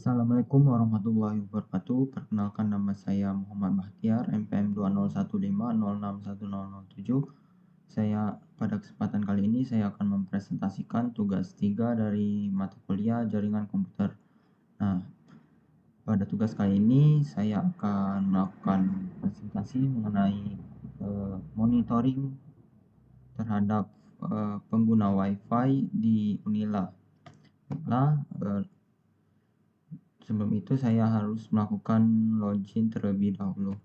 Assalamualaikum warahmatullahi wabarakatuh. Perkenalkan, nama saya Muhammad Bahtiar, NPM 2015061007. Pada kesempatan kali ini saya akan mempresentasikan tugas 3 dari mata kuliah Jaringan Komputer. Nah, pada tugas kali ini saya akan melakukan presentasi mengenai monitoring terhadap pengguna WiFi di Unila. Baiklah, sebelum itu saya harus melakukan login terlebih dahulu.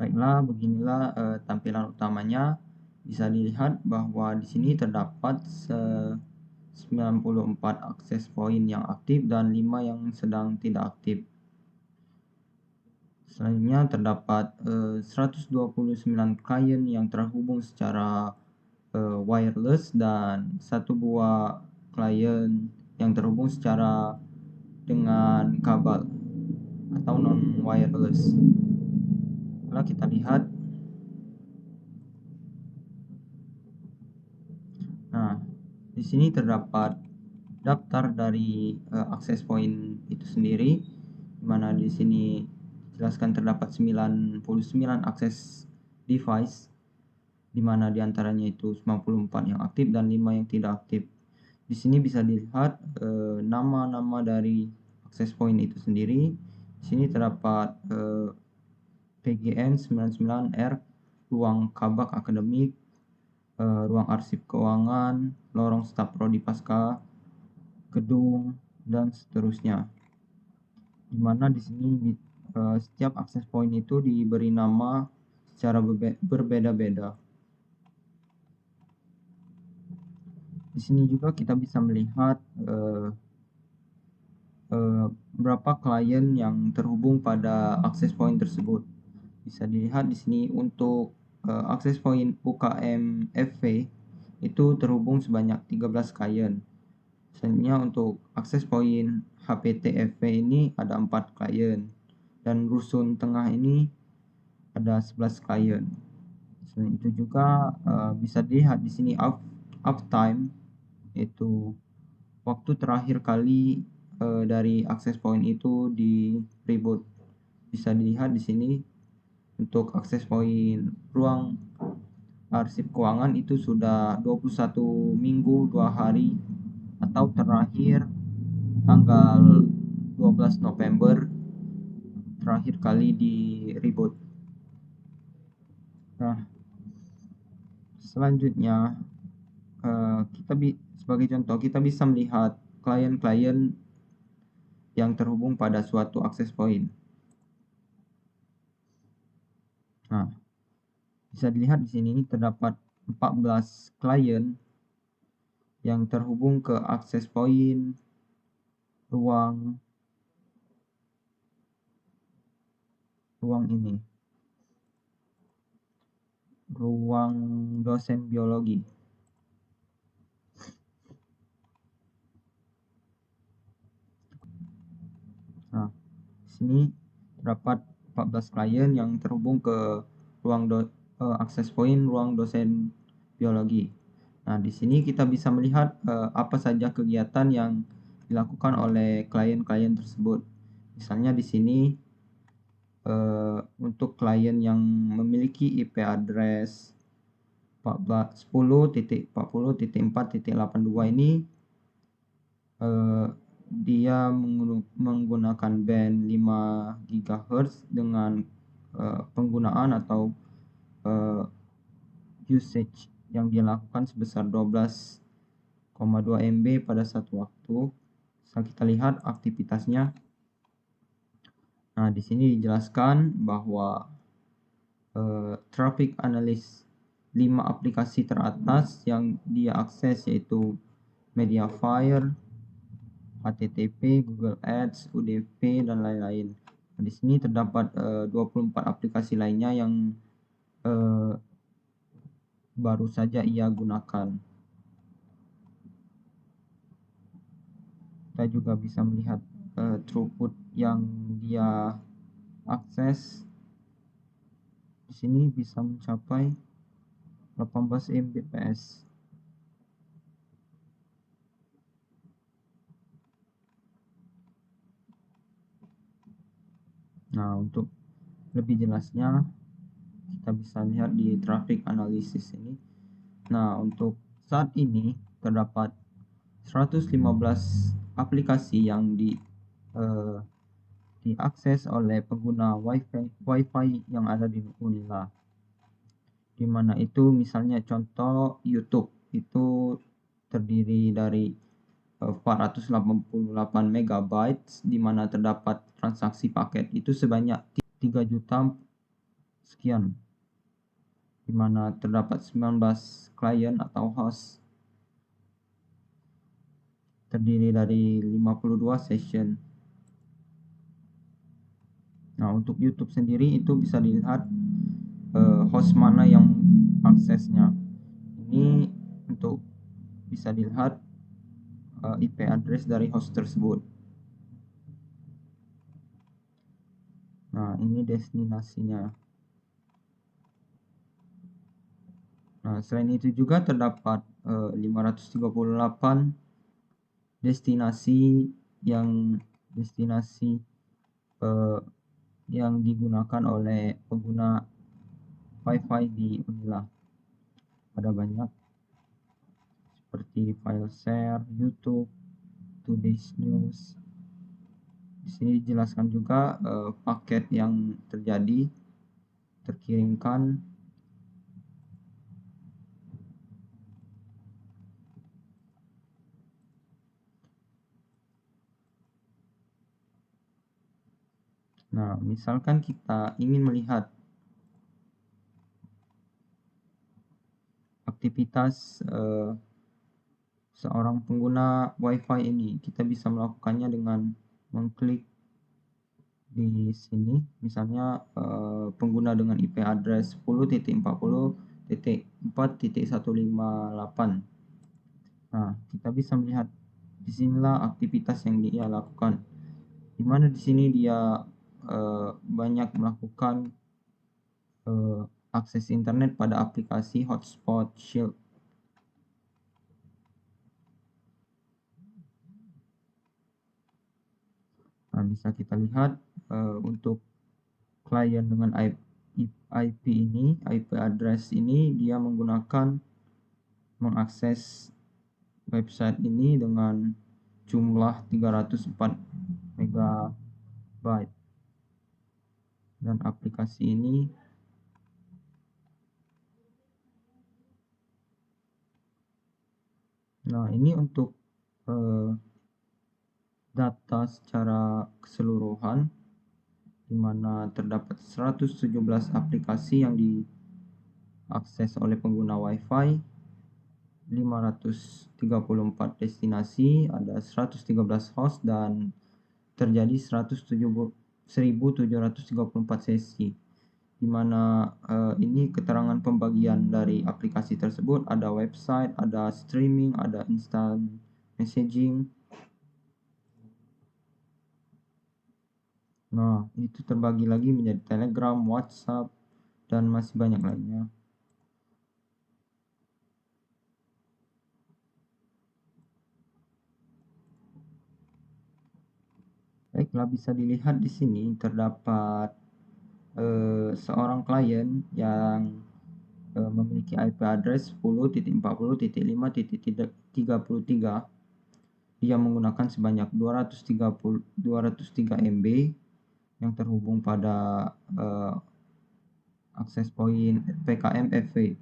Baiklah, beginilah tampilan utamanya. Bisa dilihat bahwa di sini terdapat 94 akses point yang aktif dan 5 yang sedang tidak aktif. Selanjutnya terdapat 129 klien yang terhubung secara wireless dan satu buah klien yang terhubung secara dengan kabel atau non wireless. Lalu kita lihat. Nah, di sini terdapat daftar dari akses point itu sendiri, di mana di sini jelaskan terdapat 99 akses device, di mana diantaranya itu 94 yang aktif dan 5 yang tidak aktif. Di sini bisa dilihat nama-nama dari akses point itu sendiri. Di sini terdapat PGN 99R, ruang kabak akademik, ruang arsip keuangan, lorong staf prodi pasca, gedung, dan seterusnya. Di mana di sini setiap akses point itu diberi nama secara berbeda-beda. Di sini juga kita bisa melihat berapa klien yang terhubung pada akses point tersebut. Bisa dilihat di sini untuk akses point UKM FV itu terhubung sebanyak 13 klien. Selanjutnya untuk akses point HPT FV ini ada 4 klien, dan rusun tengah ini ada 11 klien. Selain itu juga bisa dilihat di sini uptime, yaitu waktu terakhir kali dari akses point itu di reboot. Bisa dilihat di sini untuk akses point ruang arsip keuangan itu sudah 21 minggu 2 hari atau terakhir tanggal 12 November terakhir kali di reboot. Nah, selanjutnya sebagai contoh kita bisa melihat klien-klien yang terhubung pada suatu akses point. Nah, bisa dilihat di sini terdapat 14 klien yang terhubung ke akses point ruang ini, ruang dosen biologi. Nah, di sini terdapat 14 klien yang terhubung ke ruang akses point ruang dosen biologi. Nah, di sini kita bisa melihat apa saja kegiatan yang dilakukan oleh klien-klien tersebut. Misalnya di sini untuk klien yang memiliki IP address 10.40.4.82 ini dia menggunakan band 5 GHz dengan penggunaan atau usage yang dia lakukan sebesar 12,2 MB pada satu waktu. Bisa kita lihat aktivitasnya. Nah, di sini dijelaskan bahwa traffic analyst 5 aplikasi teratas yang dia akses yaitu Mediafire, HTTP, Google Ads, UDP, dan lain-lain. Nah, di sini terdapat 24 aplikasi lainnya yang baru saja ia gunakan. Kita juga bisa melihat throughput yang dia akses. Di sini bisa mencapai 18 Mbps. Nah, untuk lebih jelasnya kita bisa lihat di traffic analysis ini. Nah, untuk saat ini terdapat 115 aplikasi yang diakses oleh pengguna WiFi yang ada di Unila. Di mana itu misalnya contoh YouTube itu terdiri dari 488 MB, di mana terdapat transaksi paket itu sebanyak 3 juta sekian, di mana terdapat 19 klien atau host terdiri dari 52 session. Nah, untuk YouTube sendiri itu bisa dilihat host mana yang aksesnya. Ini untuk bisa dilihat IP address dari host tersebut. Nah, ini destinasinya. Nah, selain itu juga terdapat 538 destinasi yang digunakan oleh pengguna WiFi di Unila. Ada banyak seperti file share, YouTube, Today's News. Di sini dijelaskan juga paket yang terkirimkan. Nah, misalkan kita ingin melihat aktivitas seorang pengguna WiFi ini, kita bisa melakukannya dengan mengklik di sini, misalnya pengguna dengan IP address 10.40.4.158. Nah, kita bisa melihat disinilah aktivitas yang dia lakukan, di mana di sini dia banyak melakukan akses internet pada aplikasi Hotspot Shield. Nah, bisa kita lihat untuk klien dengan IP ini, IP address ini, dia mengakses website ini dengan jumlah 304 MB, dan aplikasi ini ini untuk data secara keseluruhan, di mana terdapat 117 aplikasi yang diakses oleh pengguna WiFi, 534 destinasi, ada 113 host, dan terjadi 1.734 sesi, di mana ini keterangan pembagian dari aplikasi tersebut. Ada website, ada streaming, ada instant messaging. Nah, itu terbagi lagi menjadi Telegram, WhatsApp, dan masih banyak lainnya. Baiklah, bisa dilihat di sini terdapat seorang klien yang memiliki IP address 10.40.5.33. Dia menggunakan sebanyak 203 MB yang terhubung pada akses point PKM FV.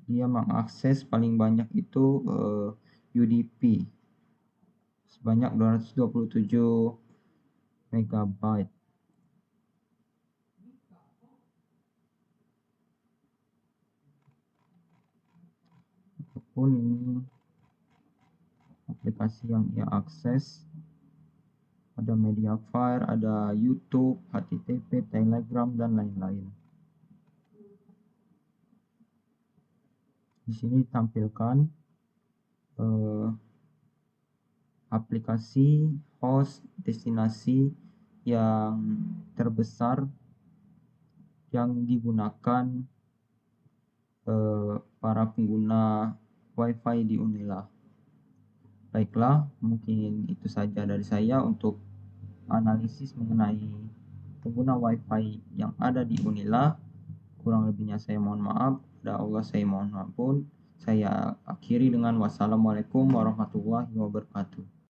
Dia mengakses paling banyak itu UDP sebanyak 227 MB. Ataupun ini aplikasi yang ia akses, ada Mediafire, ada YouTube, HTTP, Telegram, dan lain-lain. Di sini ditampilkan aplikasi host destinasi yang terbesar yang digunakan para pengguna WiFi di Unila. Baiklah, mungkin itu saja dari saya untuk analisis mengenai pengguna WiFi yang ada di Unila. Kurang lebihnya saya mohon maaf. Kepada Allah saya mohon ampun. Saya akhiri dengan wassalamualaikum warahmatullahi wabarakatuh.